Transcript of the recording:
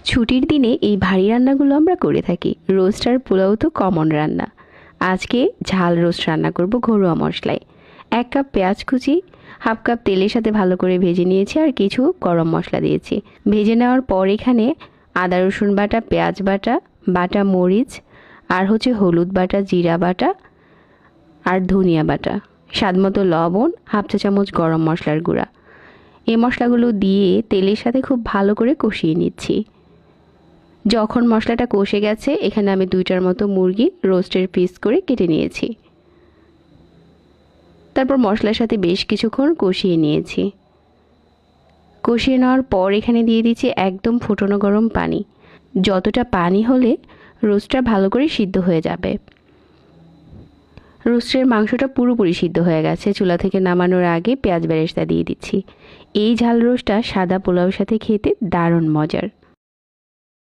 ছুটির দিনে এই ভারী রান্নাগুলো আমরা করে থাকি। রোস্ট আর পোলাও তো কমন রান্না। আজকে ঝাল রোস্ট রান্না করব ঘরোয়া মশলায়। 1 কাপ পেঁয়াজ কুচি, হাফ কাপ তেলের সাথে ভালো করে ভেজে নিয়েছি আর কিছু গরম মশলা দিয়েছি। ভেজে নেওয়ার পর এখানে আদা রসুন বাটা, পেঁয়াজ বাটা, বাটা মরিচ আর হলুদ বাটা, জিরা বাটা আর ধনিয়া বাটা, স্বাদমতো লবণ, হাফ চা চামচ গরম মশলার গুঁড়া, এই মশলাগুলো দিয়ে তেলের সাথে খুব ভালো করে কষিয়ে নিচ্ছি। যখন মশলাটা কষে গেছে এখানে আমি 2টার মতো মুরগি রোস্টের পিস করে কেটে নিয়েছি। তারপর মশলার সাথে বেশ কিছুক্ষণ কষিয়ে নিয়েছি। কষিয়ে নেওয়ার পর এখানে দিয়ে দিচ্ছি একদম ফুটনো গরম পানি। যতটা পানি হলে রোস্টটা ভালো করে সিদ্ধ হয়ে যাবে। রোস্টের মাংসটা পুরোপুরি সিদ্ধ হয়ে গেছে। চুলা থেকে নামানোর আগে পেঁয়াজ বেরেস্তা দিয়ে দিচ্ছি। এই ঝাল রোস্টটা সাদা পোলাওর সাথে খেতে দারুণ মজার।